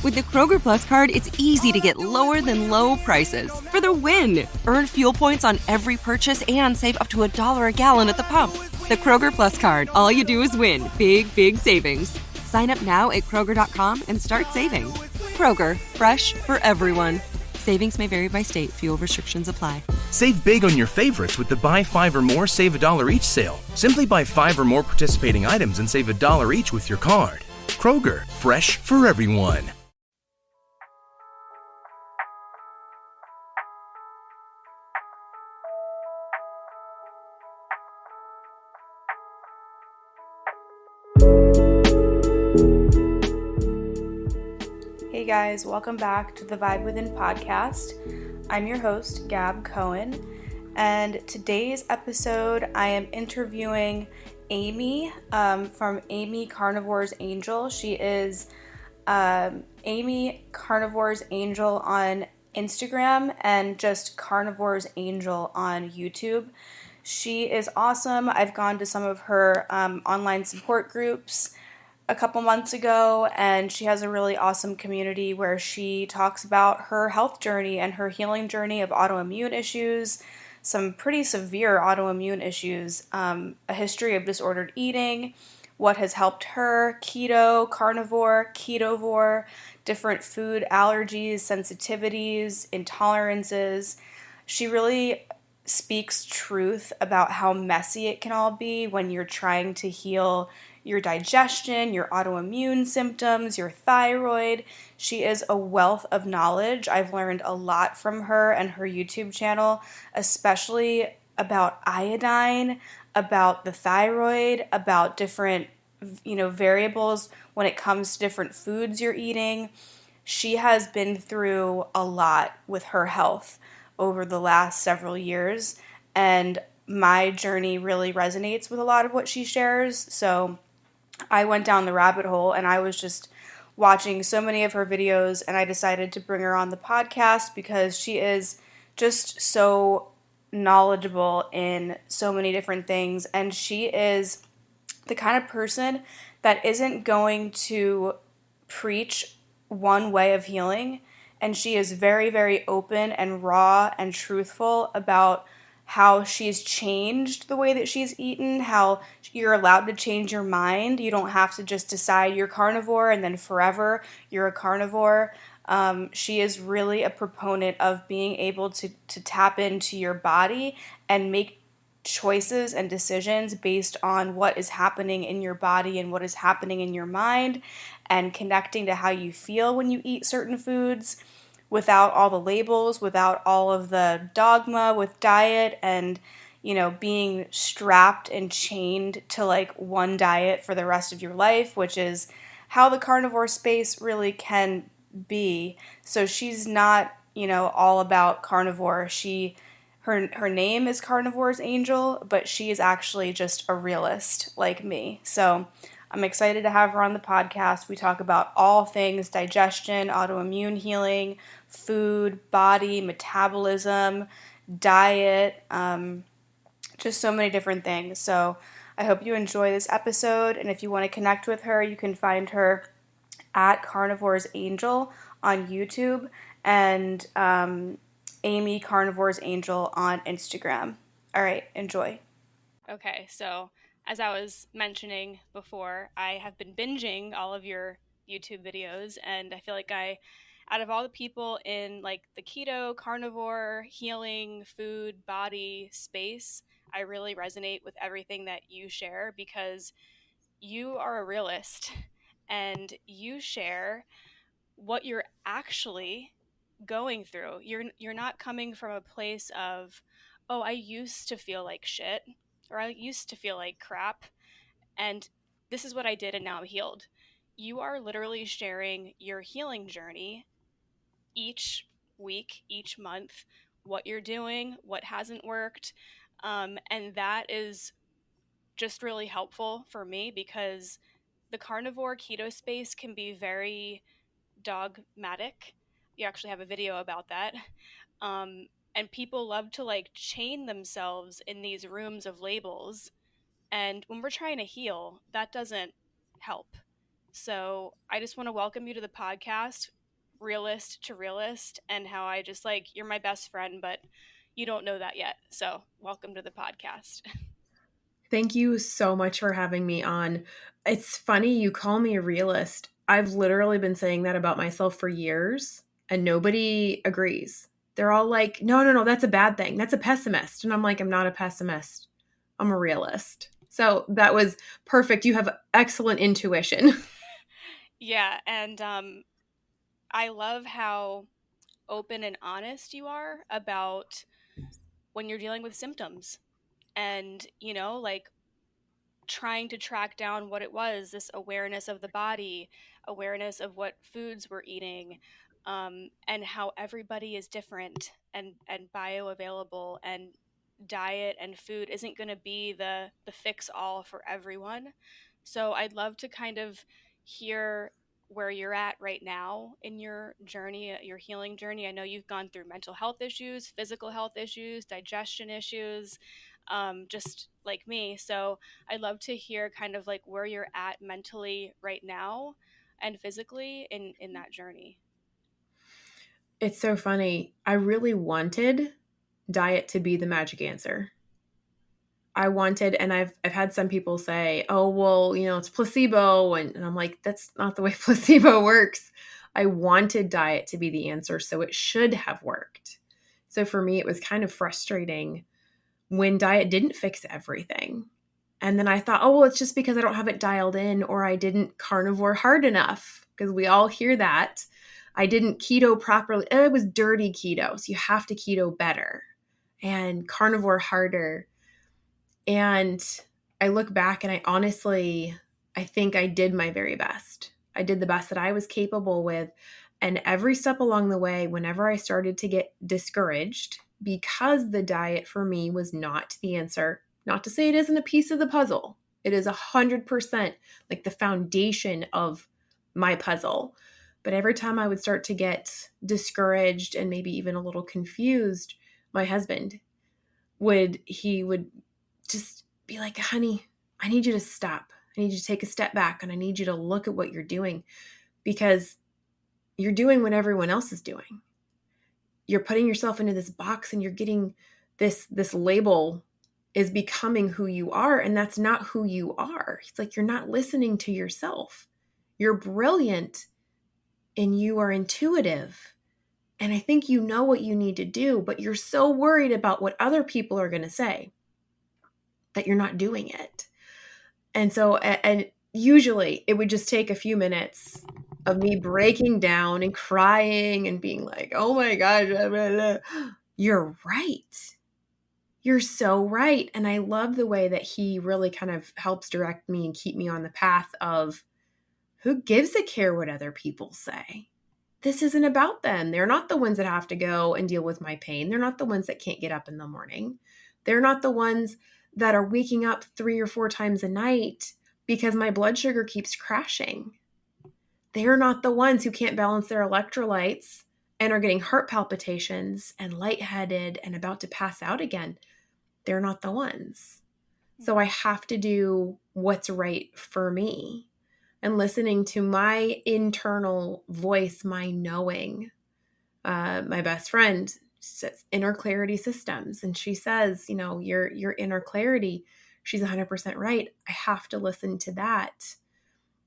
With the Kroger Plus card, it's easy to get lower than low prices for the win. Earn fuel points on every purchase and save up to $1 a gallon at the pump. The Kroger Plus card, all you do is win. Big, big savings. Sign up now at Kroger.com and start saving. Kroger, fresh for everyone. Savings may vary by state. Fuel restrictions apply. Save big on your favorites with the Buy 5 or More Save $1 each sale. Simply buy 5 or more participating items and save $1 each with your card. Kroger, fresh for everyone. Hey guys, welcome back to the Vibe Within podcast. I'm your host, Gab Cohen, and today's episode I am interviewing Amy from Amy Carnivore's Angel. She is Amy Carnivore's Angel on Instagram and just Carnivore's Angel on YouTube. She is awesome. I've gone to some of her online support groups a couple months ago, and she has a really awesome community where she talks about her health journey and her healing journey of autoimmune issues, some pretty severe autoimmune issues, a history of disordered eating, what has helped her, keto, carnivore, ketovore, different food allergies, sensitivities, intolerances. She really speaks truth about how messy it can all be when you're trying to heal your digestion, your autoimmune symptoms, your thyroid. She is a wealth of knowledge. I've learned a lot from her and her YouTube channel, especially about iodine, about the thyroid, about different, variables when it comes to different foods you're eating. She has been through a lot with her health over the last several years, and my journey really resonates with a lot of what she shares. So I went down the rabbit hole and I was just watching so many of her videos, and I decided to bring her on the podcast because she is just so knowledgeable in so many different things, and she is the kind of person that isn't going to preach one way of healing, and she is very, very open and raw and truthful about how she's changed the way that she's eaten, how you're allowed to change your mind. You don't have to just decide you're carnivore and then forever you're a carnivore. She is really a proponent of being able to tap into your body and make choices and decisions based on what is happening in your body and what is happening in your mind, and connecting to how you feel when you eat certain foods, without all the labels, without all of the dogma with diet and, being strapped and chained to like one diet for the rest of your life, which is how the carnivore space really can be. So she's not, all about carnivore. Her name is Carnivore's Angel, but she is actually just a realist like me. So I'm excited to have her on the podcast. We talk about all things digestion, autoimmune healing, food, body, metabolism, diet, just so many different things. So I hope you enjoy this episode, and if you want to connect with her, you can find her at Carnivore's Angel on YouTube and Amy Carnivore's Angel on Instagram. All right, enjoy. Okay, so as I was mentioning before, I have been binging all of your YouTube videos, and I feel like out of all the people in like the keto, carnivore, healing, food, body space, I really resonate with everything that you share because you are a realist and you share what you're actually going through. You're not coming from a place of, oh, I used to feel like shit, or I used to feel like crap, and this is what I did and now I'm healed. You are literally sharing your healing journey each week, each month, what you're doing, what hasn't worked, and that is just really helpful for me because the carnivore keto space can be very dogmatic. You actually have a video about that. And people love to like chain themselves in these rooms of labels. And when we're trying to heal, that doesn't help. So I just want to welcome you to the podcast. realist to realist, and how I just like, you're my best friend, but you don't know that yet. So welcome to the podcast. Thank you so much for having me on. It's funny you call me a realist. I've literally been saying that about myself for years, and nobody agrees. They're all like, no, no, no, that's a bad thing. That's a pessimist. And I'm like, I'm not a pessimist. I'm a realist. So that was perfect. You have excellent intuition. Yeah, and I love how open and honest you are about when you're dealing with symptoms, and like trying to track down what it was, this awareness of the body, awareness of what foods we're eating, and how everybody is different and bioavailable, and diet and food isn't going to be the fix all for everyone. So I'd love to kind of hear where you're at right now in your journey, your healing journey. I know you've gone through mental health issues, physical health issues, digestion issues, just like me. So I'd love to hear kind of like where you're at mentally right now and physically in that journey. It's so funny. I really wanted diet to be the magic answer. I wanted, and I've had some people say, "Oh, well, it's placebo," and I'm like, "That's not the way placebo works." I wanted diet to be the answer, so it should have worked. So for me, it was kind of frustrating when diet didn't fix everything. And then I thought, "Oh, well, it's just because I don't have it dialed in, or I didn't carnivore hard enough," because we all hear that. I didn't keto properly. It was dirty keto, so you have to keto better and carnivore harder. And I look back and I think I did my very best. I did the best that I was capable with. And every step along the way, whenever I started to get discouraged, because the diet for me was not the answer, not to say it isn't a piece of the puzzle, it is 100% like the foundation of my puzzle. But every time I would start to get discouraged and maybe even a little confused, my husband he would just be like, "Honey, I need you to stop. I need you to take a step back, and I need you to look at what you're doing, because you're doing what everyone else is doing. You're putting yourself into this box, and you're getting this label is becoming who you are, and that's not who you are." It's like, you're not listening to yourself. You're brilliant and you are intuitive. And I think you know what you need to do, but you're so worried about what other people are going to say that you're not doing it. And so, and usually it would just take a few minutes of me breaking down and crying and being like, "Oh my gosh, blah, blah, blah. You're right. You're so right." And I love the way that he really kind of helps direct me and keep me on the path of, who gives a care what other people say? This isn't about them. They're not the ones that have to go and deal with my pain. They're not the ones that can't get up in the morning. They're not the ones that are waking up 3 or 4 times a night because my blood sugar keeps crashing. They're not the ones who can't balance their electrolytes and are getting heart palpitations and lightheaded and about to pass out again. They're not the ones. So I have to do what's right for me, and listening to my internal voice, my knowing. My best friend says inner clarity systems, and she says, your inner clarity, she's 100% right. I have to listen to that.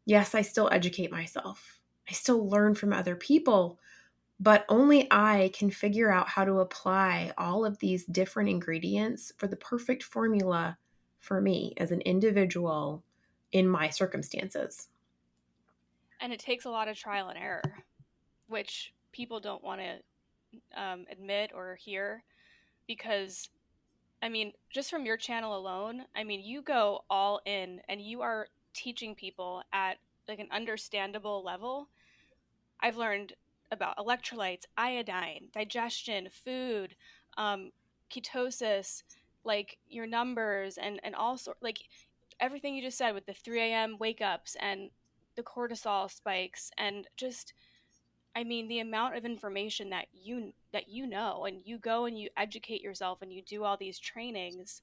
Yes, I still educate myself. I still learn from other people, but only I can figure out how to apply all of these different ingredients for the perfect formula for me as an individual in my circumstances. And it takes a lot of trial and error, which people don't want to admit or hear, because I mean, just from your channel alone, I mean, you go all in and you are teaching people at like an understandable level. I've learned about electrolytes, iodine, digestion, food, um, ketosis, like your numbers, and all sort, like everything you just said with the 3 a.m. wake ups and the cortisol spikes, and just, I mean, the amount of information that you know, and you go and you educate yourself and you do all these trainings,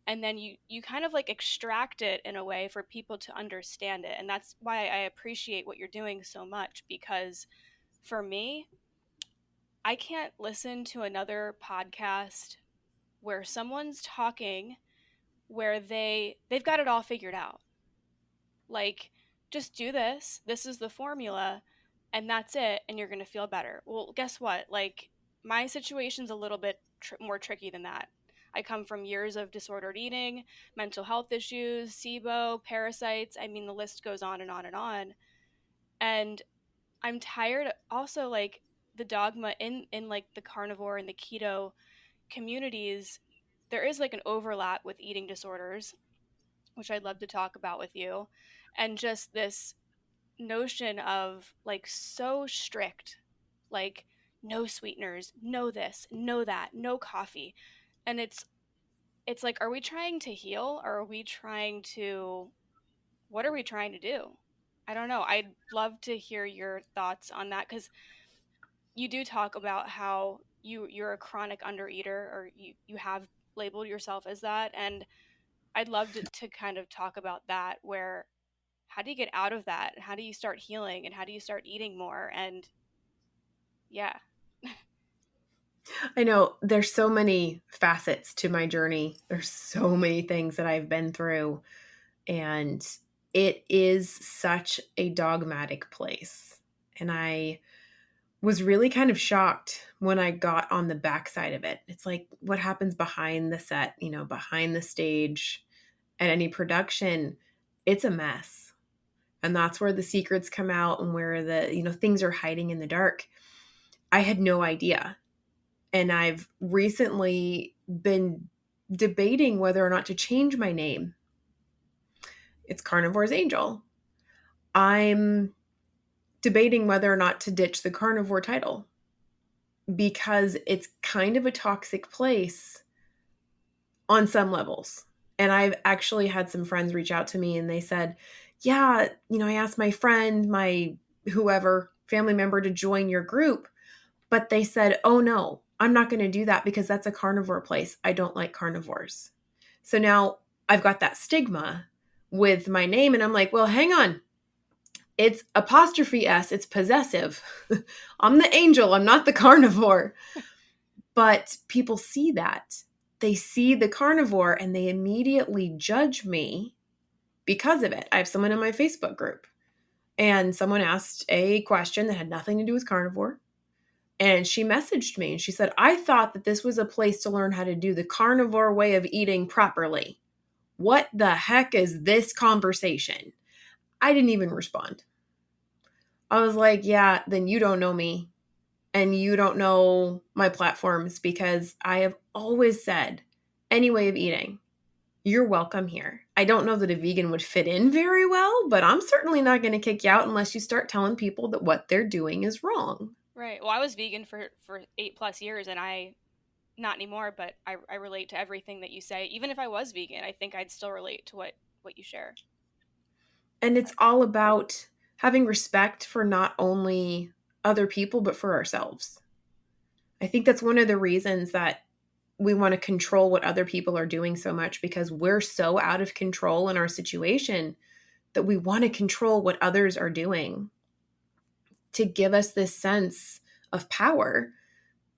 and then you kind of like extract it in a way for people to understand it. And that's why I appreciate what you're doing so much, because for me, I can't listen to another podcast where someone's talking where they've got it all figured out. Like, just do this. This is the formula, and that's it, and you're going to feel better. Well, guess what? Like, my situation's a little bit more tricky than that. I come from years of disordered eating, mental health issues, SIBO, parasites. I mean, the list goes on and on and on. And I'm tired also, like, the dogma in like the carnivore and the keto communities, there is like an overlap with eating disorders, which I'd love to talk about with you, and just this notion of like so strict, like no sweeteners, no this, no that, no coffee. And it's like, are we trying to heal, or are we trying to, what are we trying to do? I don't know. I'd love to hear your thoughts on that, because you do talk about how you're a chronic undereater, or you have labeled yourself as that. And I'd love to kind of talk about that, where how do you get out of that? How do you start healing, and how do you start eating more? And yeah. I know there's so many facets to my journey. There's so many things that I've been through, and it is such a dogmatic place. And I was really kind of shocked when I got on the backside of it. It's like what happens behind the set, behind the stage at any production, it's a mess. And that's where the secrets come out, and where the, things are hiding in the dark. I had no idea. And I've recently been debating whether or not to change my name. It's Carnivore's Angel. I'm debating whether or not to ditch the carnivore title, because it's kind of a toxic place on some levels. And I've actually had some friends reach out to me, and they said, yeah, I asked my friend, my whoever, family member to join your group, but they said, oh no, I'm not going to do that because that's a carnivore place. I don't like carnivores. So now I've got that stigma with my name, and I'm like, well, hang on. It's apostrophe S. It's possessive. I'm the angel. I'm not the carnivore. But people see that. They see the carnivore, and they immediately judge me because of it. I have someone in my Facebook group, and someone asked a question that had nothing to do with carnivore. And she messaged me, and she said, I thought that this was a place to learn how to do the carnivore way of eating properly. What the heck is this conversation? I didn't even respond. I was like, yeah, then you don't know me, and you don't know my platforms, because I have always said any way of eating, you're welcome here. I don't know that a vegan would fit in very well, but I'm certainly not going to kick you out unless you start telling people that what they're doing is wrong. Right. Well, I was vegan for 8+ years, and not anymore, but I relate to everything that you say. Even if I was vegan, I think I'd still relate to what you share. And it's all about having respect for not only other people, but for ourselves. I think that's one of the reasons that we want to control what other people are doing so much, because we're so out of control in our situation that we want to control what others are doing to give us this sense of power.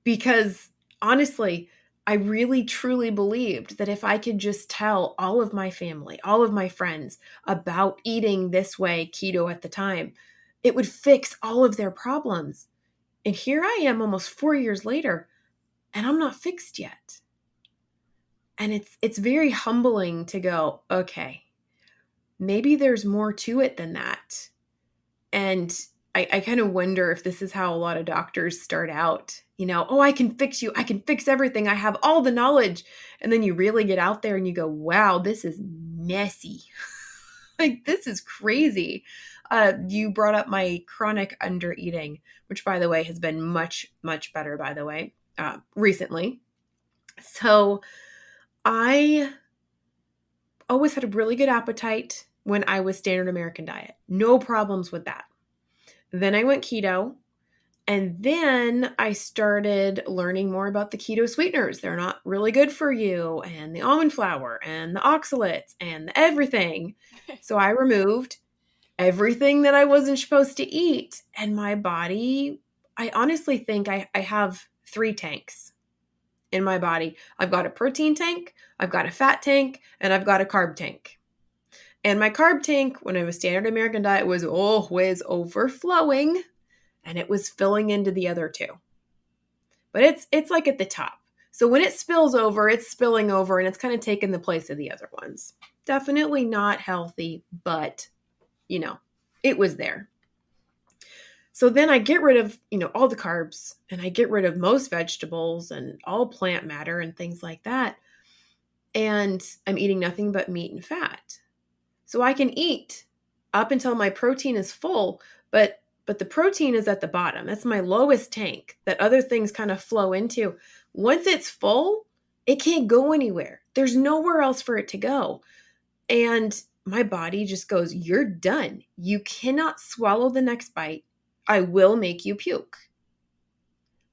Because honestly, I really truly believed that if I could just tell all of my family, all of my friends about eating this way, keto at the time, it would fix all of their problems. And here I am almost 4 years later, and I'm not fixed yet. And it's very humbling to go, okay, maybe there's more to it than that. And I kind of wonder if this is how a lot of doctors start out, oh, I can fix you. I can fix everything. I have all the knowledge. And then you really get out there and you go, wow, this is messy. Like, this is crazy. You brought up my chronic undereating, which, by the way, has been much, much better, by the way, recently. So I always had a really good appetite when I was standard American diet. No problems with that. Then I went keto, and then I started learning more about the keto sweeteners. They're not really good for you, and the almond flour and the oxalates and everything. So I removed everything that I wasn't supposed to eat, and my body I honestly think I have 3 tanks in my body. I've got a protein tank, I've got a fat tank, and I've got a carb tank. And my carb tank, when I was standard American diet, was always overflowing, and it was filling into the other 2. But it's like at the top. So when it spills over, it's spilling over, and it's kind of taking the place of the other ones. Definitely not healthy, but, it was there. So then I get rid of, all the carbs, and I get rid of most vegetables and all plant matter and things like that. And I'm eating nothing but meat and fat. So I can eat up until my protein is full, but the protein is at the bottom. That's my lowest tank that other things kind of flow into. Once it's full, it can't go anywhere. There's nowhere else for it to go. And my body just goes, you're done. You cannot swallow the next bite. I will make you puke.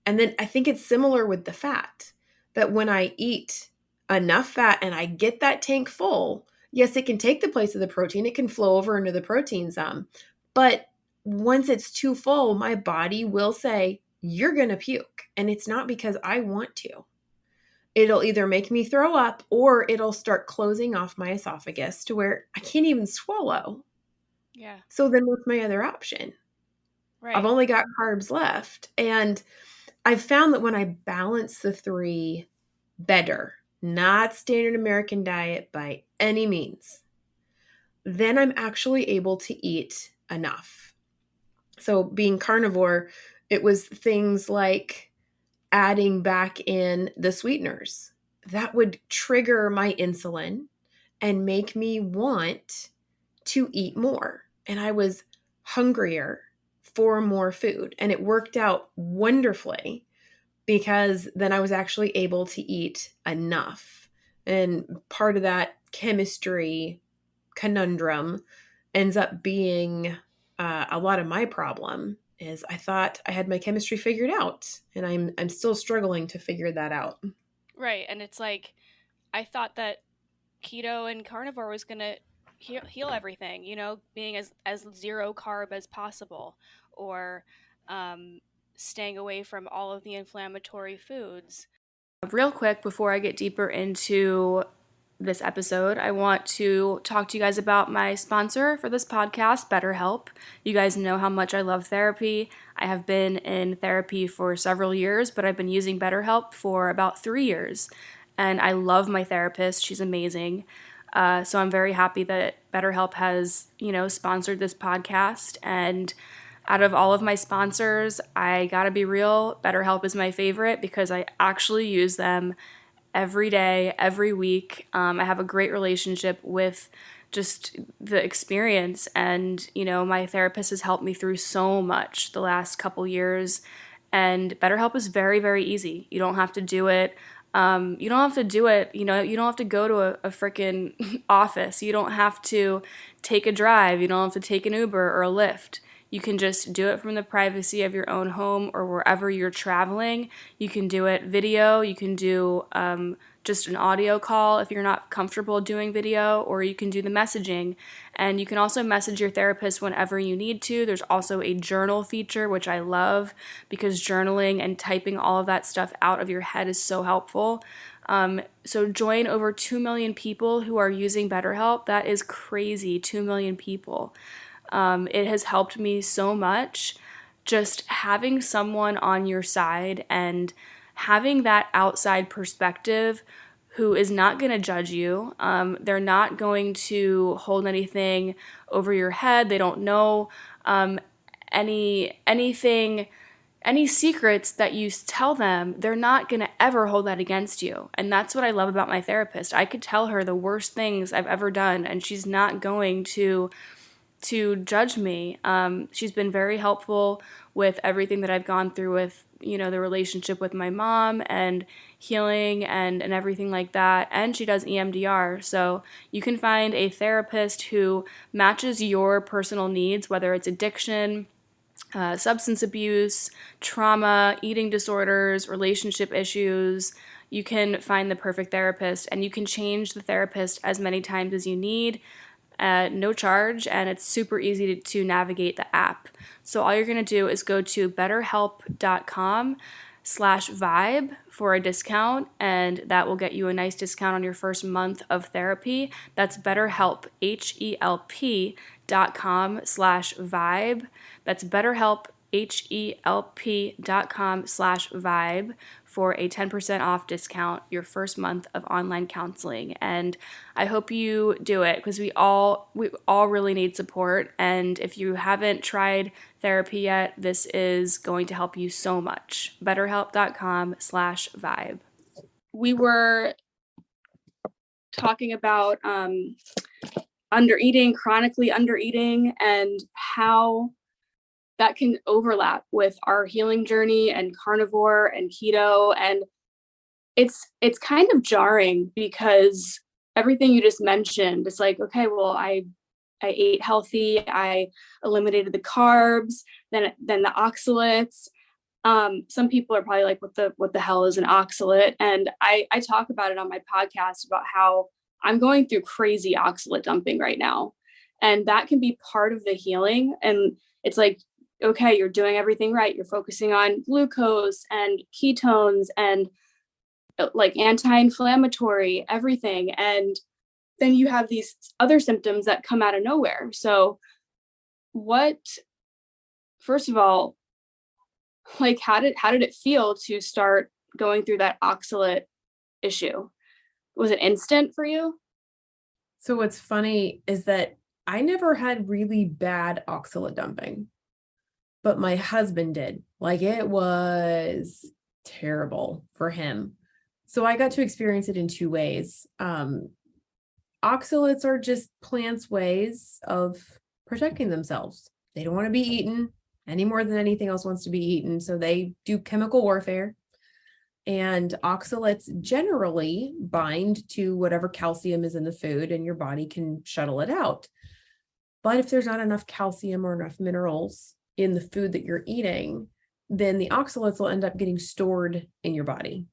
And then I think it's similar with the fat, that when I eat enough fat and I get that tank full, yes, it can take the place of the protein. It can flow over into the protein some. But once it's too full, my body will say, you're going to puke. And it's not because I want to. It'll either make me throw up or it'll start closing off my esophagus to where I can't even swallow. Yeah. So then what's my other option? Right. I've only got carbs left. And I've found that when I balance the 3 better, not standard American diet by any means, then I'm actually able to eat enough. So being carnivore, it was things like adding back in the sweeteners that would trigger my insulin and make me want to eat more. And I was hungrier for more food. And it worked out wonderfully because then I was actually able to eat enough. And part of that chemistry conundrum ends up being a lot of my problem is I thought I had my chemistry figured out, and I'm still struggling to figure that out. Right. And it's like, I thought that keto and carnivore was going to heal everything, being as zero carb as possible, or staying away from all of the inflammatory foods. Real quick, before I get deeper into this episode, I want to talk to you guys about my sponsor for this podcast, BetterHelp. You guys know how much I love therapy. I have been in therapy for several years, but I've been using BetterHelp for about 3 years. And I love my therapist. She's amazing. So I'm very happy that BetterHelp has, sponsored this podcast. And out of all of my sponsors, I gotta be real, BetterHelp is my favorite because I actually use them every day, every week. I have a great relationship with just the experience, and my therapist has helped me through so much the last couple years, and BetterHelp is very, very easy. You don't have to do it. You don't have to do it, you don't have to go to a freaking office. You don't have to take a drive. You don't have to take an Uber or a Lyft. You can just do it from the privacy of your own home or wherever you're traveling. You can do it video. You can do just an audio call if you're not comfortable doing video, or you can do the messaging. And you can also message your therapist whenever you need to. There's also a journal feature, which I love because journaling and typing all of that stuff out of your head is so helpful. So join over 2 million people who are using BetterHelp. That is crazy, 2 million people. It has helped me so much, just having someone on your side and having that outside perspective who is not going to judge you. They're not going to hold anything over your head. They don't know any secrets that you tell them. They're not going to ever hold that against you. And that's what I love about my therapist. I could tell her the worst things I've ever done, and she's not going to judge me. She's been very helpful with everything that I've gone through with, the relationship with my mom and healing and everything like that. And she does EMDR. So you can find a therapist who matches your personal needs, whether it's addiction, substance abuse, trauma, eating disorders, relationship issues. You can find the perfect therapist, and you can change the therapist as many times as you need. at no charge, and it's super easy to navigate the app. So all you're going to do is go to betterhelp.com/vibe for a discount, and that will get you a nice discount on your first month of therapy. That's BetterHelp, HELP.com/vibe. That's BetterHelp, HELP.com/vibe for a 10% off discount your first month of online counseling. And I hope you do it, because we all really need support. And if you haven't tried therapy yet, this is going to help you so much. BetterHelp.com/vibe. We were talking about undereating, chronically undereating, and how that can overlap with our healing journey and carnivore and keto. And it's kind of jarring, because everything you just mentioned, it's like, okay, well, I ate healthy, I eliminated the carbs, then the oxalates. Some people are probably like, what the hell is an oxalate? And I talk about it on my podcast about how I'm going through crazy oxalate dumping right now. And that can be part of the healing. And it's like, okay, you're doing everything right. You're focusing on glucose and ketones and like anti-inflammatory, everything. And then you have these other symptoms that come out of nowhere. So first of all, like, how did it feel to start going through that oxalate issue? Was it instant for you? So what's funny is that I never had really bad oxalate dumping, but my husband did. Like, it was terrible for him. So I got to experience it in two ways. Oxalates are just plants' ways of protecting themselves. They don't want to be eaten any more than anything else wants to be eaten. So they do chemical warfare. And oxalates generally bind to whatever calcium is in the food, and your body can shuttle it out. But if there's not enough calcium or enough minerals in the food that you're eating, then the oxalates will end up getting stored in your body.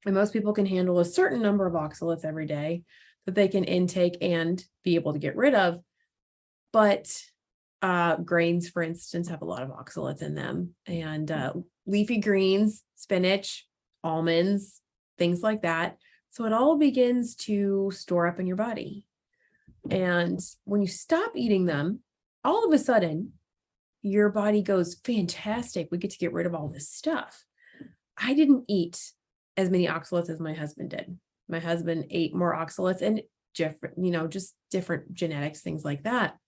And most people can handle a certain number of oxalates every day that they can intake and be able to get rid of. But grains, for instance, have a lot of oxalates in them, and leafy greens, spinach, almonds, things like that. So it all begins to store up in your body. And when you stop eating them, all of a sudden, your body goes, fantastic, we get to get rid of all this stuff. I didn't eat as many oxalates as my husband did. My husband ate more oxalates and different, just different genetics, things like that.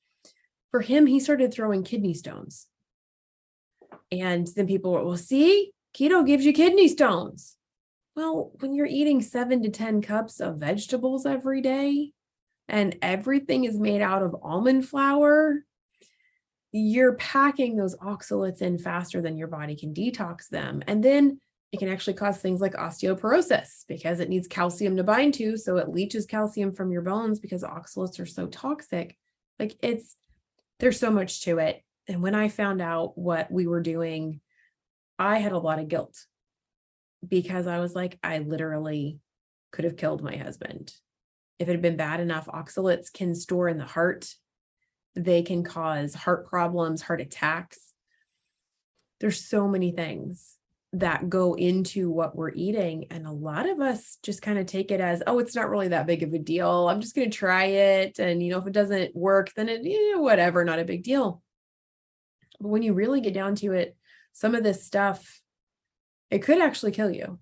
For him, he started throwing kidney stones. And then people were, well, see, keto gives you kidney stones. Well, when you're eating 7 to 10 cups of vegetables every day, and everything is made out of almond flour, you're packing those oxalates in faster than your body can detox them. And then it can actually cause things like osteoporosis, because it needs calcium to bind to. So it leaches calcium from your bones, because oxalates are so toxic. Like, there's so much to it. And when I found out what we were doing, I had a lot of guilt, because I was like, I literally could have killed my husband. If it had been bad enough, oxalates can store in the heart. They can cause heart problems, heart attacks. There's so many things that go into what we're eating. And a lot of us just kind of take it as, oh, it's not really that big of a deal. I'm just going to try it. And, if it doesn't work, then whatever, not a big deal. But when you really get down to it, some of this stuff, it could actually kill you.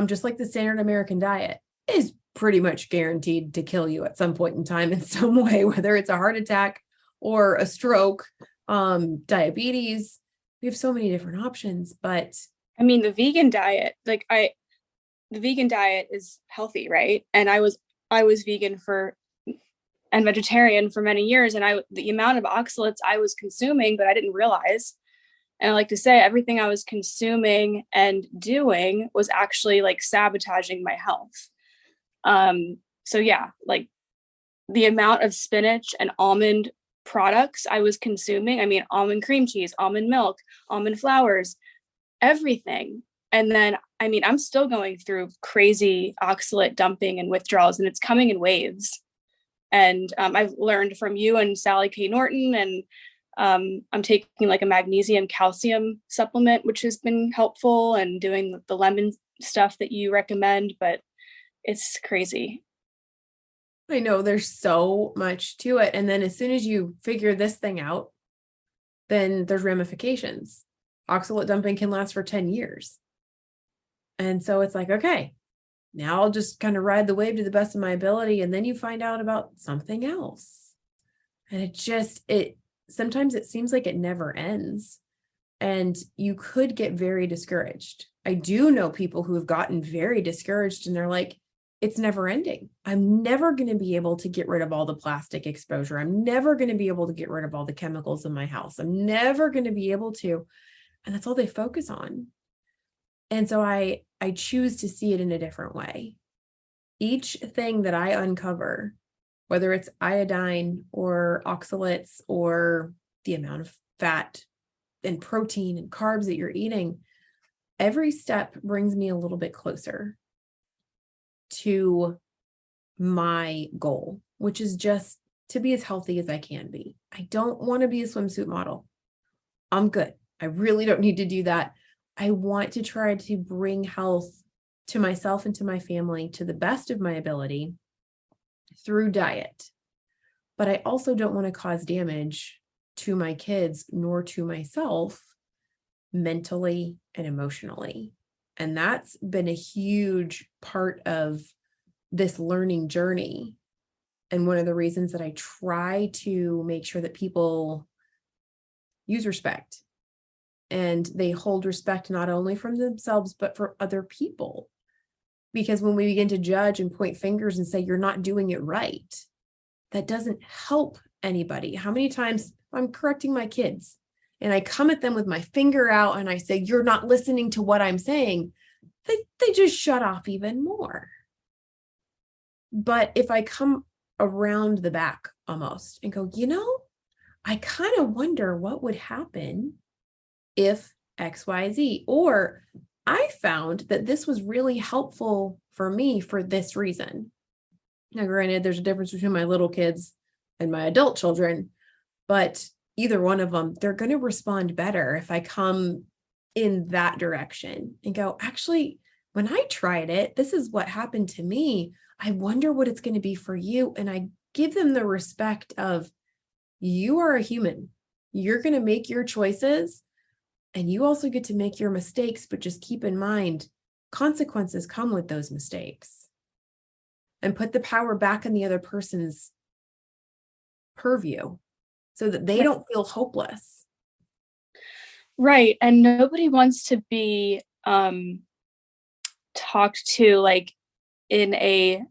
Just like the standard American diet is pretty much guaranteed to kill you at some point in time in some way, whether it's a heart attack or a stroke, diabetes. We have so many different options. But I mean, the vegan diet, the vegan diet is healthy, right? And I was vegan and vegetarian for many years. And the amount of oxalates I was consuming, but I didn't realize. And I like to say, everything I was consuming and doing was actually like sabotaging my health. So yeah, like the amount of spinach and almond products I was consuming, almond cream cheese, almond milk, almond flours, everything. And then, I'm still going through crazy oxalate dumping and withdrawals, and it's coming in waves. And I've learned from you and Sally K. Norton, and I'm taking like a magnesium calcium supplement, which has been helpful, and doing the lemon stuff that you recommend, but it's crazy. I know there's so much to it. And then as soon as you figure this thing out, then there's ramifications. Oxalate dumping can last for 10 years. And so it's like, okay, now I'll just kind of ride the wave to the best of my ability. And then you find out about something else. And sometimes it seems like it never ends. And you could get very discouraged. I do know people who have gotten very discouraged and they're like, it's never ending. I'm never going to be able to get rid of all the plastic exposure. I'm never going to be able to get rid of all the chemicals in my house. I'm never going to be able to. And that's all they focus on. And so I choose to see it in a different way. Each thing that I uncover, whether it's iodine or oxalates or the amount of fat and protein and carbs that you're eating, every step brings me a little bit closer to my goal, which is just to be as healthy as I can be. I don't want to be a swimsuit model. I'm good. I really don't need to do that. I want to try to bring health to myself and to my family to the best of my ability through diet. But I also don't want to cause damage to my kids nor to myself mentally and emotionally. And that's been a huge part of this learning journey. And one of the reasons that I try to make sure that people use respect and they hold respect not only from themselves, but for other people. Because when we begin to judge and point fingers and say, you're not doing it right, that doesn't help anybody. How many times I'm correcting my kids and I come at them with my finger out and I say, you're not listening to what I'm saying. They just shut off even more. But if I come around the back almost and go, I kind of wonder what would happen if XYZ, or I found that this was really helpful for me for this reason. Now, granted, there's a difference between my little kids and my adult children, but either one of them, they're going to respond better if I come in that direction and go, actually, when I tried it, this is what happened to me. I wonder what it's going to be for you. And I give them the respect of, you are a human. You're going to make your choices and you also get to make your mistakes, but just keep in mind, consequences come with those mistakes. And put the power back in the other person's purview so that they don't feel hopeless. Right. And nobody wants to be talked to like in a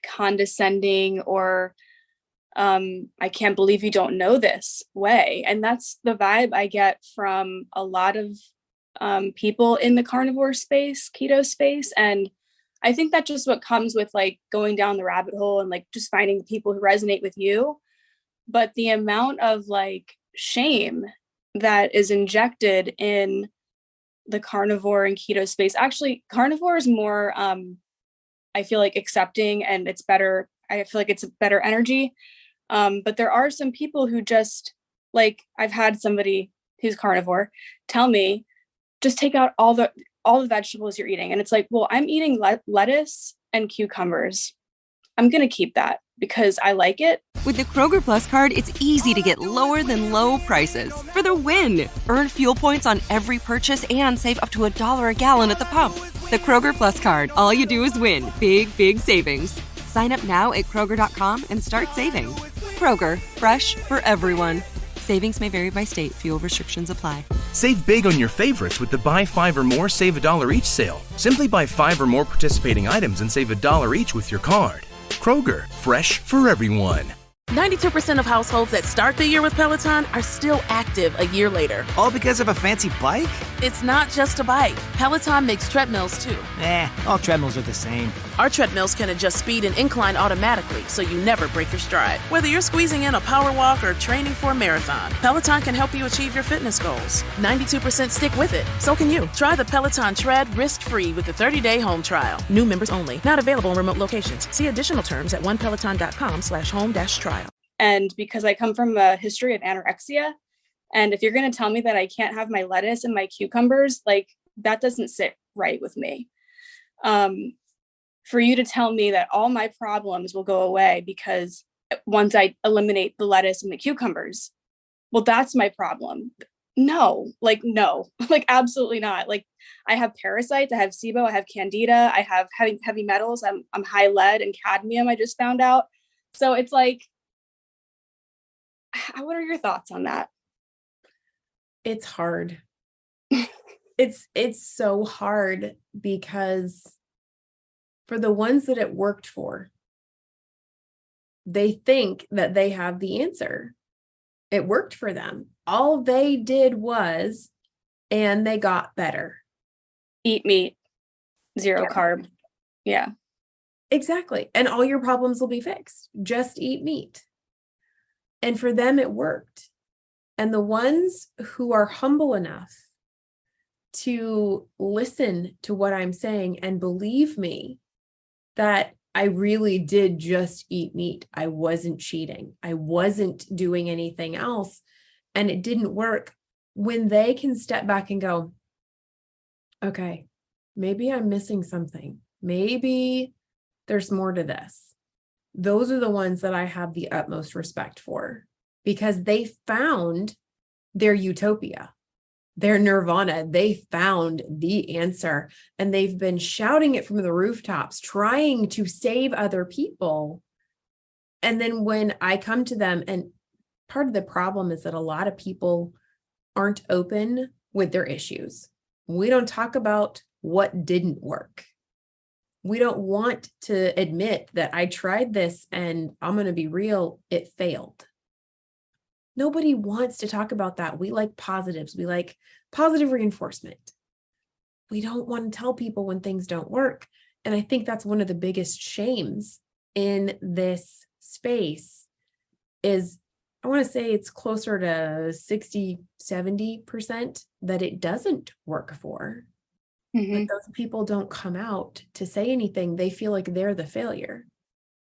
condescending or I can't believe you don't know this way. And that's the vibe I get from a lot of people in the carnivore space, keto space. And I think that's just what comes with like going down the rabbit hole and like just finding the people who resonate with you. But the amount of like shame that is injected in the carnivore and keto space, actually carnivore is more, I feel like accepting and it's better. I feel like it's a better energy. But there are some people who just like, I've had somebody who's carnivore tell me, just take out all the vegetables you're eating. And it's like, well, I'm eating lettuce and cucumbers. I'm going to keep that because I like it. With the Kroger Plus card, it's easy to get lower than low prices for the win. Earn fuel points on every purchase and save up to $1 a gallon at the pump. The Kroger Plus card, all you do is win. Big, big savings. Sign up now at Kroger.com and start saving. Kroger, fresh for everyone. Savings may vary by state. Fuel restrictions apply. Save big on your favorites with the Buy 5 or More Save $1 each sale. Simply buy 5 or more participating items and save $1 each with your card. Kroger, fresh for everyone. 92% of households that start the year with Peloton are still active a year later. All because of a fancy bike? It's not just a bike. Peloton makes treadmills too. All treadmills are the same. Our treadmills can adjust speed and incline automatically, so you never break your stride. Whether you're squeezing in a power walk or training for a marathon, Peloton can help you achieve your fitness goals. 92% stick with it. So can you. Try the Peloton Tread risk-free with a 30-day home trial. New members only. Not available in remote locations. See additional terms at onepeloton.com/home-trial. And because I come from a history of anorexia, and if you're going to tell me that I can't have my lettuce and my cucumbers, like that doesn't sit right with me. For you to tell me that all my problems will go away because once I eliminate the lettuce and the cucumbers, well, that's my problem. No, like absolutely not. Like I have parasites, I have SIBO, I have candida, I have heavy metals, I'm high lead and cadmium, I just found out. So it's like, what are your thoughts on that? It's hard. It's so hard because for the ones that it worked for, they think that they have the answer. It worked for them. All they did was, and they got better. Eat meat, zero carb. Yeah. Exactly. And all your problems will be fixed. Just eat meat. And for them, it worked. And the ones who are humble enough to listen to what I'm saying and believe me that I really did just eat meat. I wasn't cheating. I wasn't doing anything else. And it didn't work. When they can step back and go, okay, maybe I'm missing something. Maybe there's more to this. Those are the ones that I have the utmost respect for because they found their utopia, their nirvana. They found the answer and they've been shouting it from the rooftops, trying to save other people. And then when I come to them, and part of the problem is that a lot of people aren't open with their issues. We don't talk about what didn't work. We don't want to admit that I tried this and I'm going to be real, it failed. Nobody wants to talk about that. We like positives. We like positive reinforcement. We don't want to tell people when things don't work. And I think that's one of the biggest shames in this space is, I want to say it's closer to 60, 70% that it doesn't work for. Mm-hmm. But those people don't come out to say anything. They feel like they're the failure.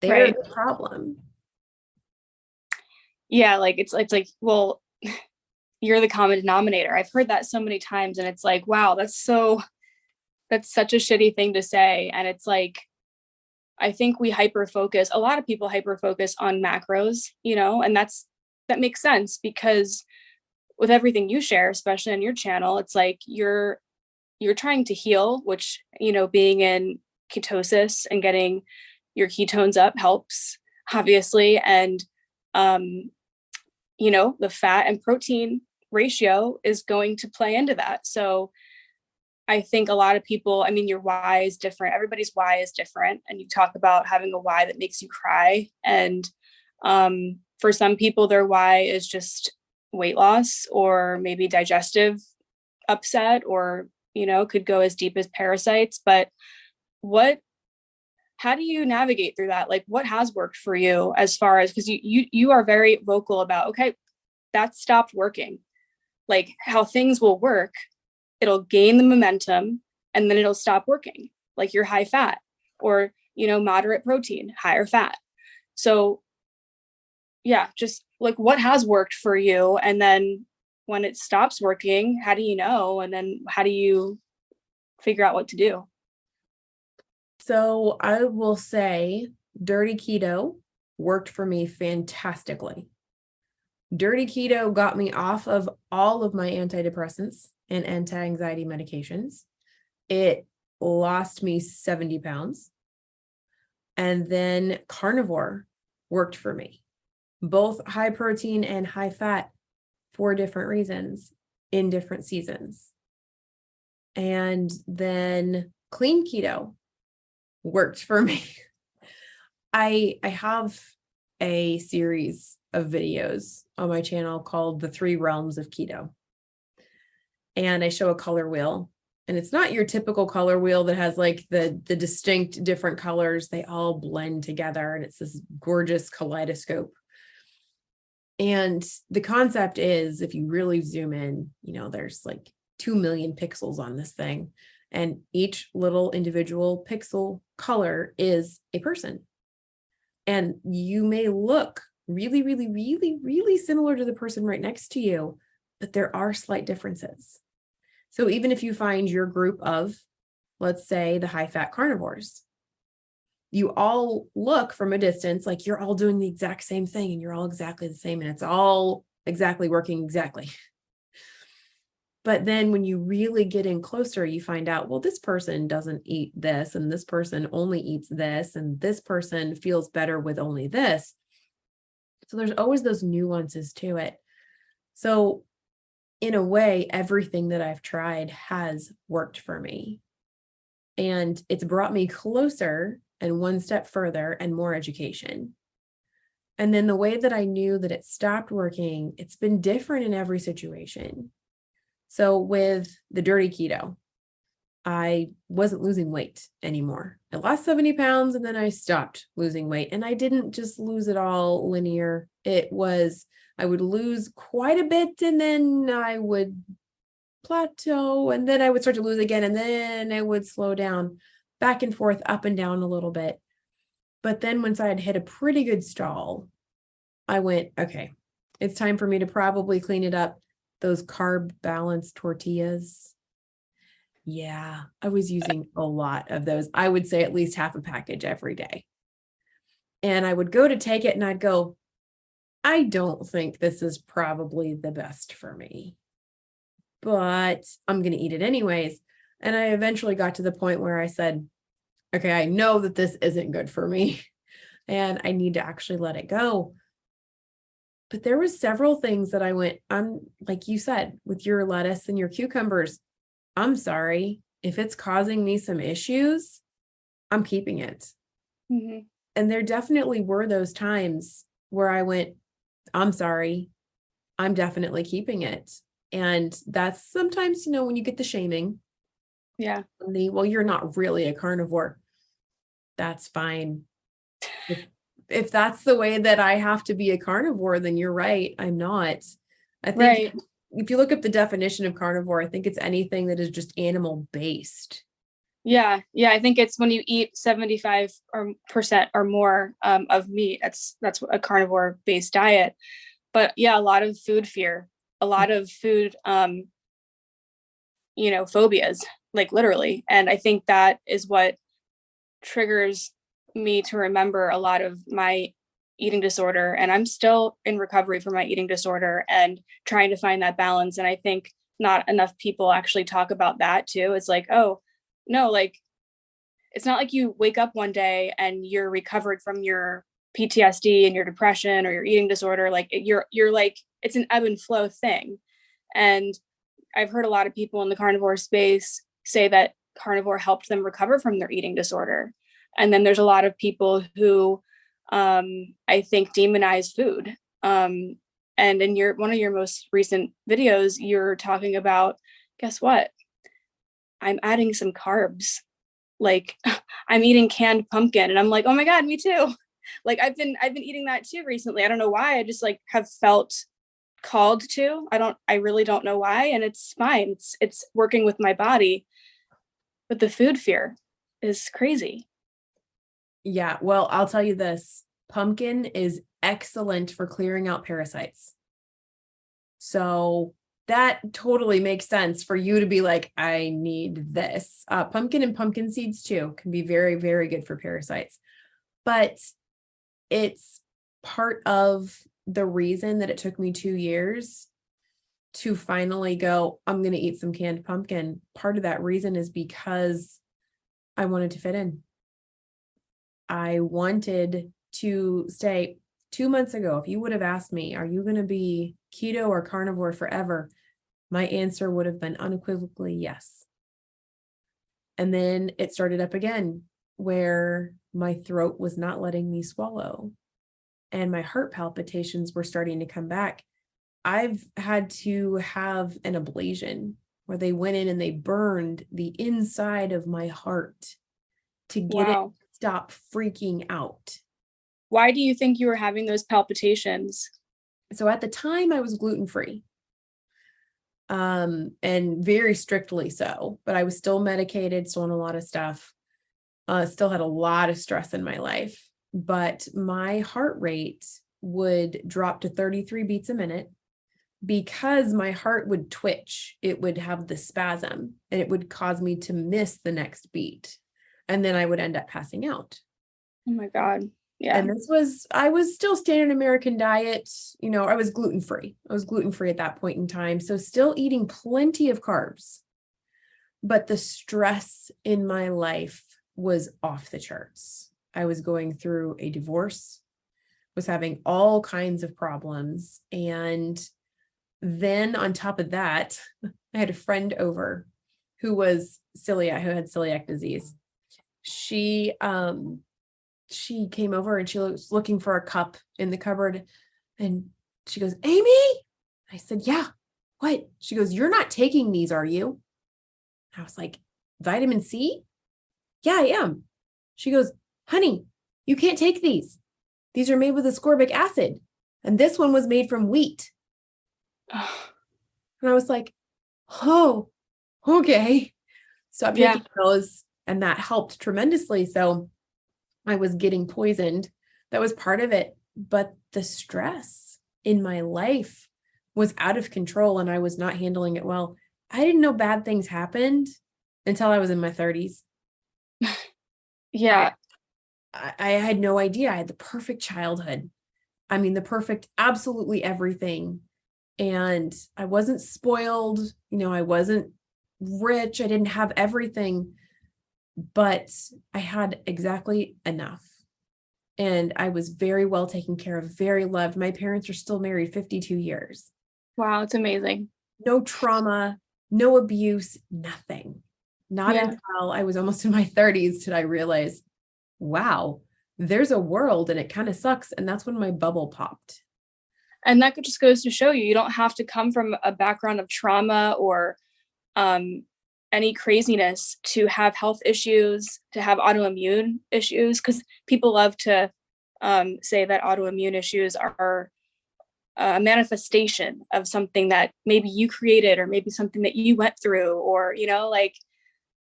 They're Right. the problem. Yeah, like it's like, well, you're the common denominator. I've heard that so many times and it's like, wow, that's such a shitty thing to say. And it's like, I think a lot of people hyper focus on macros, and that makes sense because with everything you share, especially on your channel, it's like you're trying to heal, which, being in ketosis and getting your ketones up helps, obviously. And, the fat and protein ratio is going to play into that. So I think a lot of people, your why is different. Everybody's why is different. And you talk about having a why that makes you cry. And for some people, their why is just weight loss or maybe digestive upset or could go as deep as parasites, but how do you navigate through that? Like what has worked for you as far as, because you are very vocal about, okay, that stopped working. Like how things will work, it'll gain the momentum and then it'll stop working. Like you're high fat or, moderate protein, higher fat. So yeah, just like what has worked for you. And then when it stops working, how do you know? And then how do you figure out what to do? So I will say Dirty Keto worked for me fantastically. Dirty Keto got me off of all of my antidepressants and anti-anxiety medications. It lost me 70 pounds. And then Carnivore worked for me. Both high protein and high fat for different reasons in different seasons. And then Clean Keto worked for me. I have a series of videos on my channel called The 3 Realms of Keto. And I show a color wheel, and it's not your typical color wheel that has like the distinct different colors. They all blend together, and it's this gorgeous kaleidoscope. And the concept is, if you really zoom in, there's like 2 million pixels on this thing, and each little individual pixel color is a person. And you may look really, really, really, really similar to the person right next to you, but there are slight differences. So even if you find your group of, let's say, the high-fat carnivores, you all look from a distance like you're all doing the exact same thing, and you're all exactly the same, and it's all exactly working exactly. But then when you really get in closer, you find out, well, this person doesn't eat this, and this person only eats this, and this person feels better with only this. So there's always those nuances to it. So in a way, everything that I've tried has worked for me. And it's brought me closer and one step further and more education. And then the way that I knew that it stopped working, it's been different in every situation. So with the dirty keto, I wasn't losing weight anymore. I lost 70 pounds and then I stopped losing weight. And I didn't just lose it all linear. It was, I would lose quite a bit and then I would plateau and then I would start to lose again. And then I would slow down, back and forth, up and down a little bit. But then once I had hit a pretty good stall, I went, okay, it's time for me to probably clean it up. Those carb balanced tortillas. Yeah, I was using a lot of those. I would say at least half a package every day. And I would go to take it and I'd go, I don't think this is probably the best for me, but I'm going to eat it anyways. And I eventually got to the point where I said, okay, I know that this isn't good for me and I need to actually let it go. But there was several things that I went, I'm like you said, with your lettuce and your cucumbers, I'm sorry, if it's causing me some issues, I'm keeping it. Mm-hmm. And there definitely were those times where I went, I'm sorry, I'm definitely keeping it. And that's sometimes, when you get the shaming. Yeah. Well, you're not really a carnivore. That's fine. If that's the way that I have to be a carnivore, then you're right. I'm not. I think if you look up the definition of carnivore, I think it's anything that is just animal based. Yeah. Yeah. I think it's when you eat 75% or more of meat, that's a carnivore based diet. But yeah, a lot of food fear, a lot of food, phobias, like literally. And I think that is what triggers me to remember a lot of my eating disorder. And I'm still in recovery from my eating disorder and trying to find that balance. And I think not enough people actually talk about that too. It's like, oh no, like it's not like you wake up one day and you're recovered from your PTSD and your depression or your eating disorder. Like you're like, it's an ebb and flow thing. And I've heard a lot of people in the carnivore space say that carnivore helped them recover from their eating disorder. And then there's a lot of people who I think demonize food. And in one of your most recent videos, you're talking about, guess what? I'm adding some carbs. Like I'm eating canned pumpkin and I'm like, oh my God, me too. Like I've been eating that too recently. I don't know why. I just like have felt called to. I really don't know why. And it's fine. It's working with my body. But the food fear is crazy. Yeah. Well, I'll tell you this, pumpkin is excellent for clearing out parasites. So that totally makes sense for you to be like, I need this. Pumpkin and pumpkin seeds too can be very, very good for parasites, but it's part of the reason that it took me 2 years to finally go, I'm going to eat some canned pumpkin. Part of that reason is because I wanted to fit in. I wanted to stay. 2 months ago, if you would have asked me, are you going to be keto or carnivore forever? My answer would have been unequivocally yes. And then it started up again where my throat was not letting me swallow. and my heart palpitations were starting to come back. I've had to have an ablation where they went in and they burned the inside of my heart to get it to stop freaking out. Why do you think you were having those palpitations? So at the time I was gluten-free. And very strictly so, but I was still medicated, still on a lot of stuff. Still had a lot of stress in my life, but my heart rate would drop to 33 beats a minute because my heart would twitch. It would have the spasm and it would cause me to miss the next beat. And then I would end up passing out. Oh my God. Yeah. And I was still standard American diet. You know, I was gluten-free. I was gluten-free at that point in time. So still eating plenty of carbs, but the stress in my life was off the charts. I was going through a divorce, was having all kinds of problems. And then on top of that, I had a friend over who had celiac disease. She came over and she was looking for a cup in the cupboard and she goes, "Amy?" I said, "Yeah, what?" She goes, "You're not taking these, are you?" I was like, "Vitamin C? Yeah, I am." She goes, "Honey, you can't take these. These are made with ascorbic acid. And this one was made from wheat." And I was like, "Oh, okay." So I'm taking those and that helped tremendously. So I was getting poisoned. That was part of it. But the stress in my life was out of control and I was not handling it well. I didn't know bad things happened until I was in my 30s. Yeah. I had no idea. I had the perfect childhood. I mean, the perfect, absolutely everything. And I wasn't spoiled. You know, I wasn't rich. I didn't have everything, but I had exactly enough. And I was very well taken care of, very loved. My parents are still married 52 years. Wow. It's amazing. No trauma, no abuse, nothing. Not until I was almost in my 30s did I realize, wow, there's a world and it kind of sucks. And that's when my bubble popped. And that just goes to show you don't have to come from a background of trauma or any craziness to have health issues, to have autoimmune issues, because people love to say that autoimmune issues are a manifestation of something that maybe you created or maybe something that you went through, or, you know, like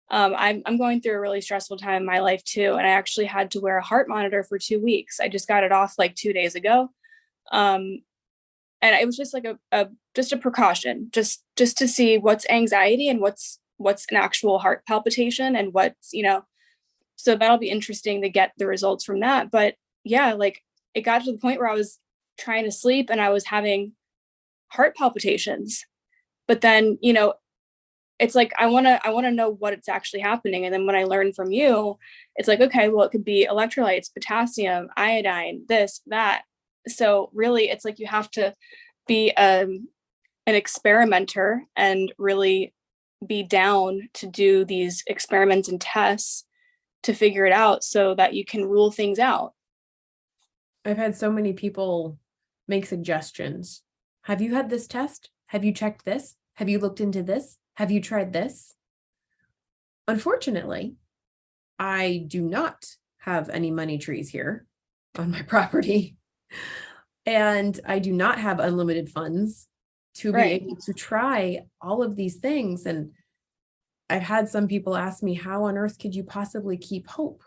I'm going through a really stressful time in my life too. And I actually had to wear a heart monitor for 2 weeks. I just got it off like 2 days ago. And it was just like just a precaution, just to see what's anxiety and what's an actual heart palpitation and what's, you know, so that'll be interesting to get the results from that. But yeah, like it got to the point where I was trying to sleep and I was having heart palpitations, but then, you know, it's like, I want to know what it's actually happening. And then when I learned from you, it's like, okay, well, it could be electrolytes, potassium, iodine, this, that. So really it's like, you have to be an experimenter and really be down to do these experiments and tests to figure it out so that you can rule things out. I've had so many people make suggestions. Have you had this test? Have you checked this? Have you looked into this? Have you tried this? Unfortunately, I do not have any money trees here on my property. And I do not have unlimited funds to be able to try all of these things. And I've had some people ask me, how on earth could you possibly keep hope?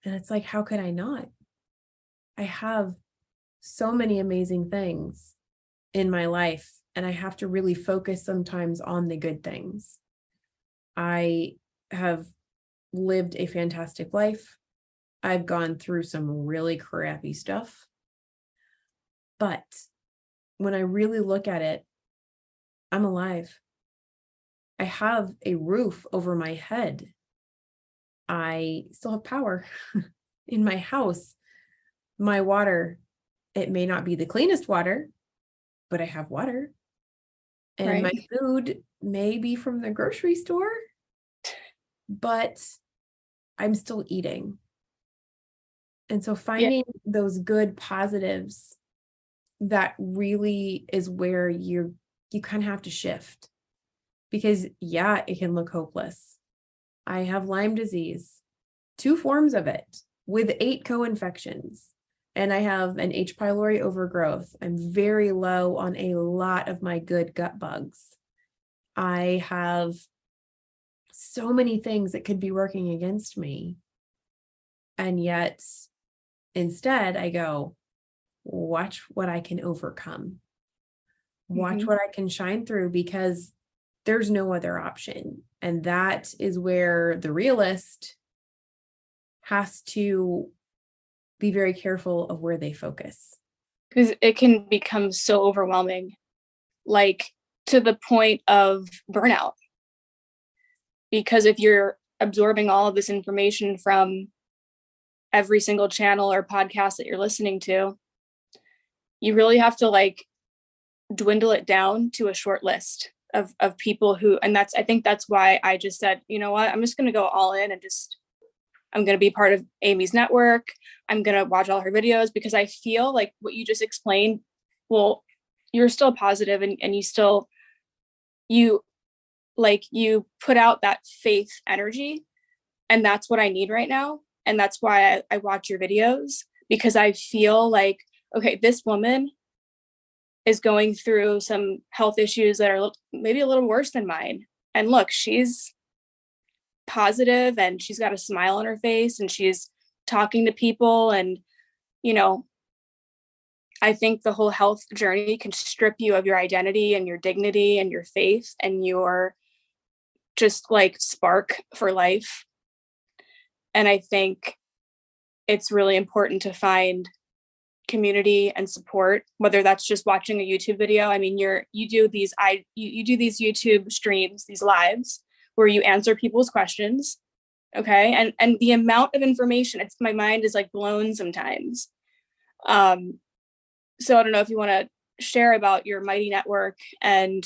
And it's like, how could I not? I have so many amazing things in my life, and I have to really focus sometimes on the good things. I have lived a fantastic life. I've gone through some really crappy stuff. But when I really look at it, I'm alive. I have a roof over my head. I still have power in my house. My water, it may not be the cleanest water, but I have water. And my food may be from the grocery store, but I'm still eating. And so finding those good positives, that really is where you kind of have to shift, because it can look hopeless. I have Lyme disease, 2 forms of it with 8 co-infections, and I have an H. pylori overgrowth. I'm very low on a lot of my good gut bugs. I have so many things that could be working against me. And yet instead I go, watch what I can overcome. Watch what I can shine through, because there's no other option. And that is where the realist has to be very careful of where they focus. Because it can become so overwhelming, like to the point of burnout. Because if you're absorbing all of this information from every single channel or podcast that you're listening to, you really have to like dwindle it down to a short list of people who, and I think that's why I just said, you know what, I'm just going to go all in and I'm going to be part of Amy's network. I'm going to watch all her videos, because I feel like what you just explained, well, you're still positive and you put out that faith energy, and that's what I need right now. And that's why I watch your videos, because I feel like, okay, this woman is going through some health issues that are maybe a little worse than mine. And look, she's positive and she's got a smile on her face and she's talking to people. And, I think the whole health journey can strip you of your identity and your dignity and your faith and your just like spark for life. And I think it's really important to find community and support, whether that's just watching a YouTube video. I mean, you do these YouTube streams, these lives where you answer people's questions. Okay. And the amount of information, my mind is like blown sometimes. So I don't know if you want to share about your Mighty Network and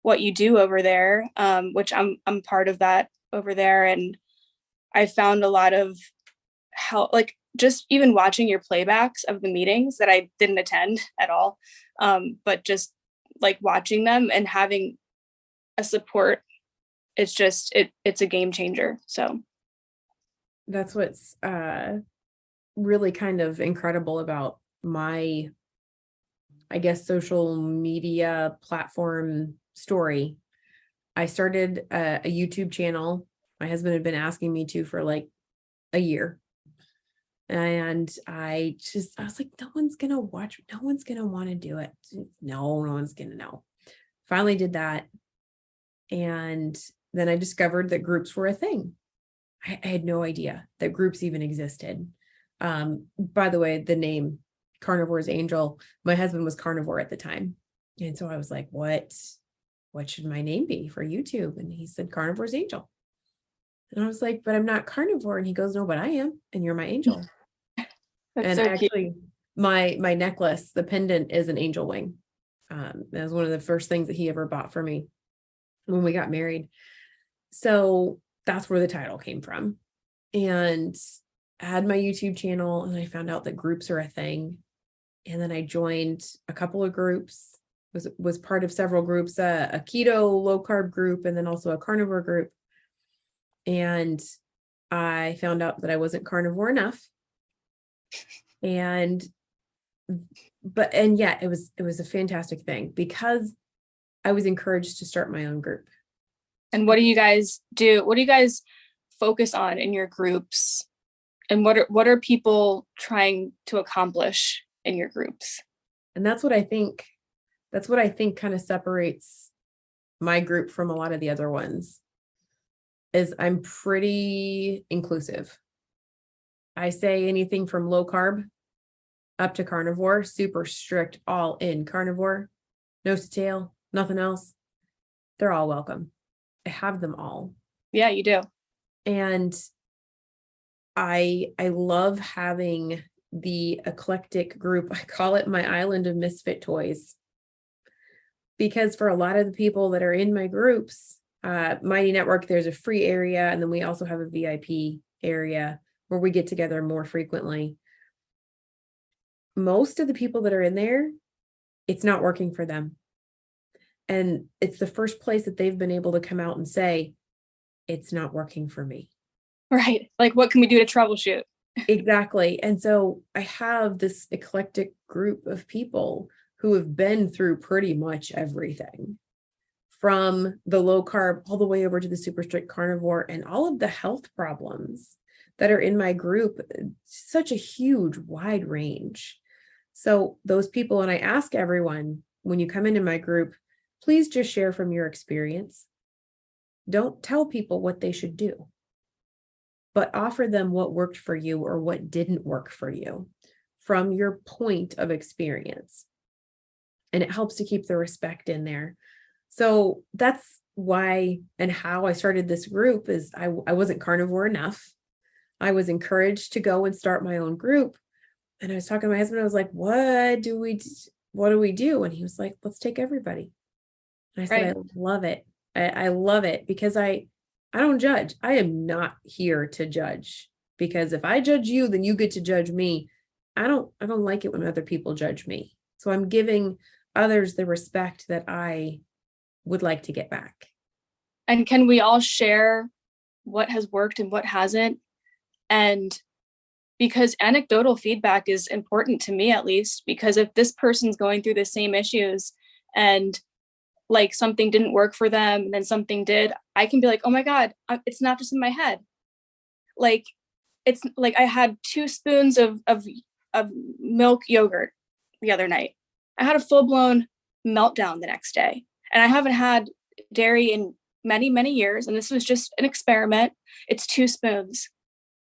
what you do over there, which I'm part of that over there. And I found a lot of help, like just even watching your playbacks of the meetings that I didn't attend at all. But just like watching them and having a support, it's a game changer. So that's what's really kind of incredible about my, I guess, social media platform story. I started a YouTube channel. My husband had been asking me to for like a year. And I was like, no one's going to watch. No one's going to want to do it. No one's going to know. Finally did that. And then I discovered that groups were a thing. I had no idea that groups even existed. By the way, the name Carnivore's Angel, my husband was carnivore at the time. And so I was like, what should my name be for YouTube? And he said, Carnivore's Angel. And I was like, but I'm not carnivore. And he goes, no, but I am. And you're my angel. that's and so actually cute. my necklace, the pendant, is an angel wing. That was one of the first things that he ever bought for me when we got married. So that's where the title came from. And I had my YouTube channel and I found out that groups are a thing. And then I joined a couple of groups, was part of several groups, a keto low carb group, and then also a carnivore group. And I found out that I wasn't carnivore enough. And yet it was a fantastic thing, because I was encouraged to start my own group. And what do you guys do? What do you guys focus on in your groups? And what are people trying to accomplish in your groups? And that's what I think kind of separates my group from a lot of the other ones, is I'm pretty inclusive. I say anything from low carb up to carnivore, super strict, all in carnivore, nose to tail, nothing else. They're all welcome. I have them all. Yeah, you do. And I love having the eclectic group. I call it my island of misfit toys, because for a lot of the people that are in my groups, Mighty Network, there's a free area. And then we also have a VIP area where we get together more frequently. most of the people that are in there, it's not working for them. And it's the first place that they've been able to come out and say, it's not working for me. Right. Like, what can we do to troubleshoot? Exactly. And so I have this eclectic group of people who have been through pretty much everything, from the low carb all the way over to the super strict carnivore, and all of the health problems that are in my group. Such a huge, wide range. So those people, and I ask everyone, when you come into my group, please just share from your experience. Don't tell people what they should do, but offer them what worked for you or what didn't work for you from your point of experience. And it helps to keep the respect in there. So that's why and how I started this group. Is I wasn't carnivore enough. I was encouraged to go and start my own group. And I was talking to my husband. I was like, what do we do? And he was like, let's take everybody. And I said, Right. I love it. I love it, because I don't judge. I am not here to judge, because if I judge you, then you get to judge me. I don't like it when other people judge me. So I'm giving others the respect that I would like to get back. And can we all share what has worked and what hasn't? And because anecdotal feedback is important to me, at least, because if this person's going through the same issues and like something didn't work for them and then something did, I can be like, oh my God, it's not just in my head. Like, it's like I had 2 spoons of milk yogurt the other night. I had a full-blown meltdown the next day. And I haven't had dairy in many, many years. And this was just an experiment. It's 2 spoons.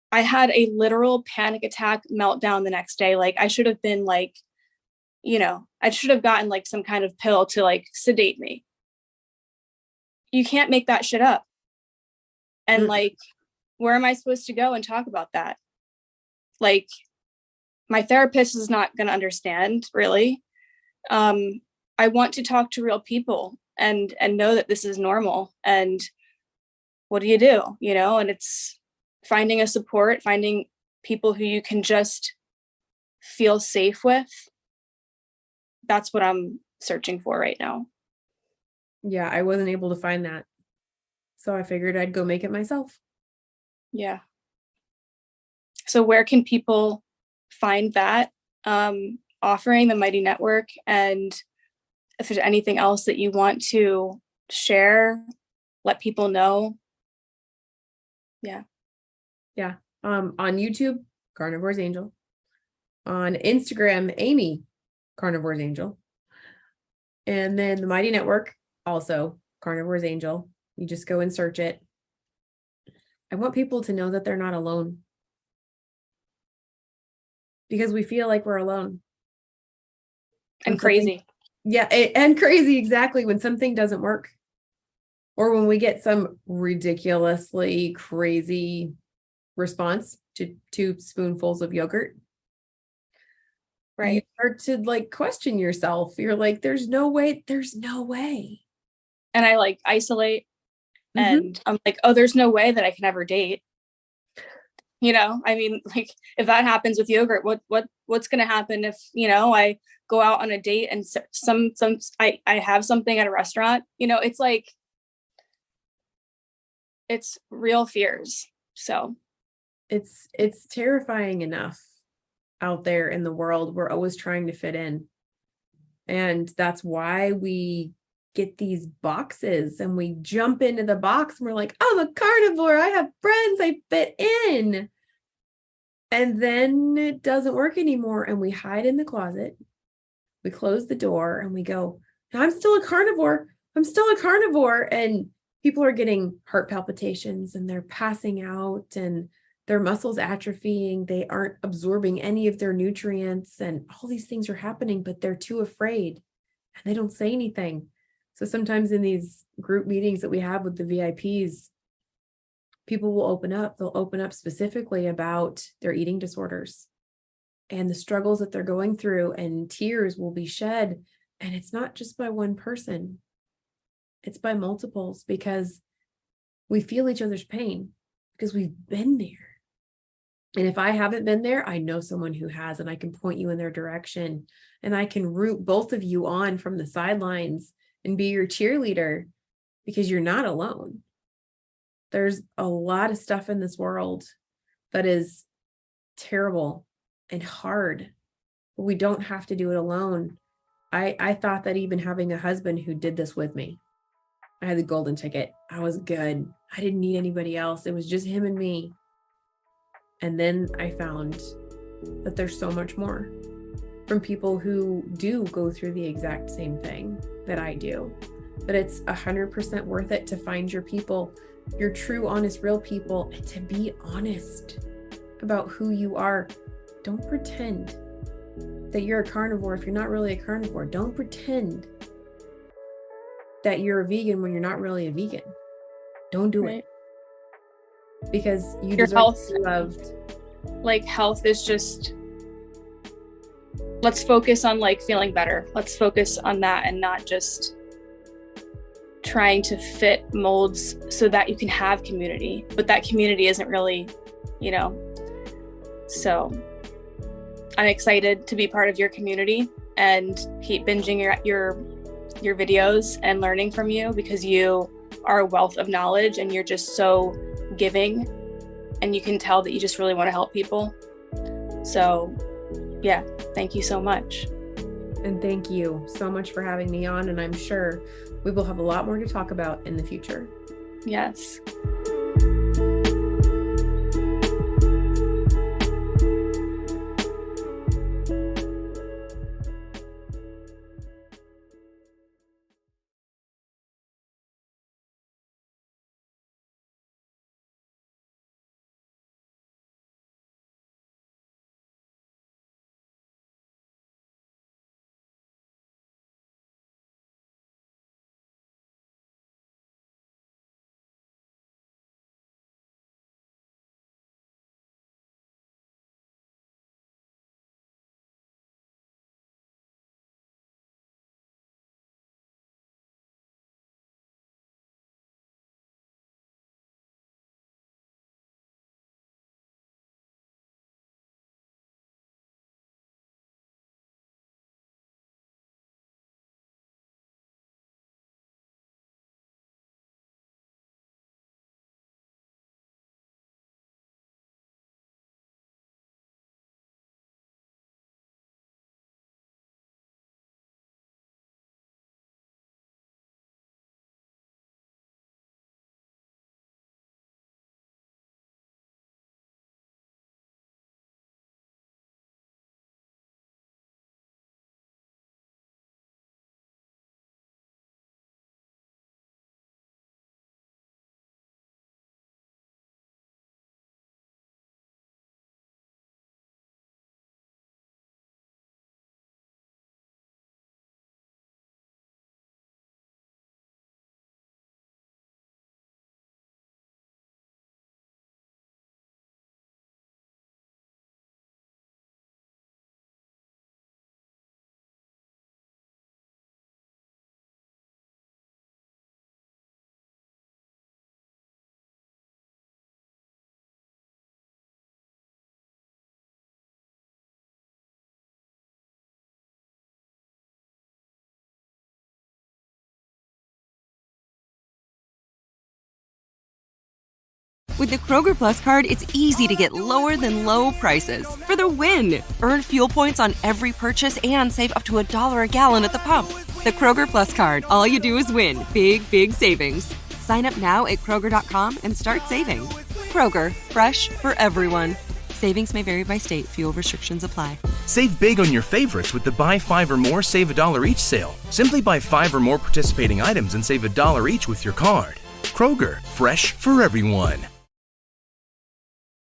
I had a literal panic attack meltdown the next day. Like, I should have been like, I should have gotten like some kind of pill to like sedate me. You can't make that shit up. And like, where am I supposed to go and talk about that? Like, my therapist is not going to understand, really. I want to talk to real people and know that this is normal. And what do? And it's finding a support, finding people who you can just feel safe with. That's what I'm searching for right now. Yeah, I wasn't able to find that. So I figured I'd go make it myself. Yeah. So where can people find that? Offering the Mighty Network, and if there's anything else that you want to share, let people know. Yeah. On YouTube, Carnivore's Angel. On Instagram, Amy, Carnivore's Angel. And then the Mighty Network, also Carnivore's Angel. You just go and search it. I want people to know that they're not alone, because we feel like we're alone. And crazy. Yeah, and crazy, exactly, when something doesn't work. Or when we get some ridiculously crazy response to 2 spoonfuls of yogurt. Right. You start to like question yourself. You're like, there's no way. And I like isolate, and I'm like, oh, there's no way that I can ever date. I mean, like, if that happens with yogurt, what's going to happen if, I go out on a date and I have something at a restaurant, it's like, it's real fears. So it's terrifying enough out there in the world. We're always trying to fit in. And that's why we get these boxes and we jump into the box and we're like, I'm a carnivore. I have friends. I fit in. And then it doesn't work anymore. And we hide in the closet. We close the door and we go, I'm still a carnivore. And people are getting heart palpitations and they're passing out and their muscles atrophying. They aren't absorbing any of their nutrients and all these things are happening, but they're too afraid and they don't say anything. So sometimes in these group meetings that we have with the VIPs, people will open up. They'll open up specifically about their eating disorders and the struggles that they're going through, and tears will be shed. And it's not just by one person. It's by multiples, because we feel each other's pain because we've been there. And if I haven't been there, I know someone who has, and I can point you in their direction, and I can root both of you on from the sidelines and be your cheerleader, because you're not alone. There's a lot of stuff in this world that is terrible and hard, but we don't have to do it alone. I thought that even having a husband who did this with me, I had the golden ticket. I was good. I didn't need anybody else. It was just him and me. And then I found that there's so much more from people who do go through the exact same thing that I do. But it's 100% worth it to find your people, your true, honest, real people, and to be honest about who you are. Don't pretend that you're a carnivore if you're not really a carnivore. Don't pretend that you're a vegan when you're not really a vegan. Don't do it. Because you your deserve health, to be loved. Like, health is just, let's focus on like feeling better. Let's focus on that and not just trying to fit molds so that you can have community, but that community isn't really, so I'm excited to be part of your community and keep binging your videos and learning from you, because you are a wealth of knowledge and you're just so giving, and you can tell that you just really want to help people. So yeah, thank you so much. And thank you so much for having me on, and I'm sure we will have a lot more to talk about in the future. Yes. With the Kroger Plus card, it's easy to get lower than low prices for the win. Earn fuel points on every purchase and save up to $1 a gallon at the pump. The Kroger Plus card, all you do is win. Big, big savings. Sign up now at Kroger.com and start saving. Kroger, fresh for everyone. Savings may vary by state. Fuel restrictions apply. Save big on your favorites with the Buy 5 or More Save $1 each sale. Simply buy 5 or more participating items and save $1 each with your card. Kroger, fresh for everyone.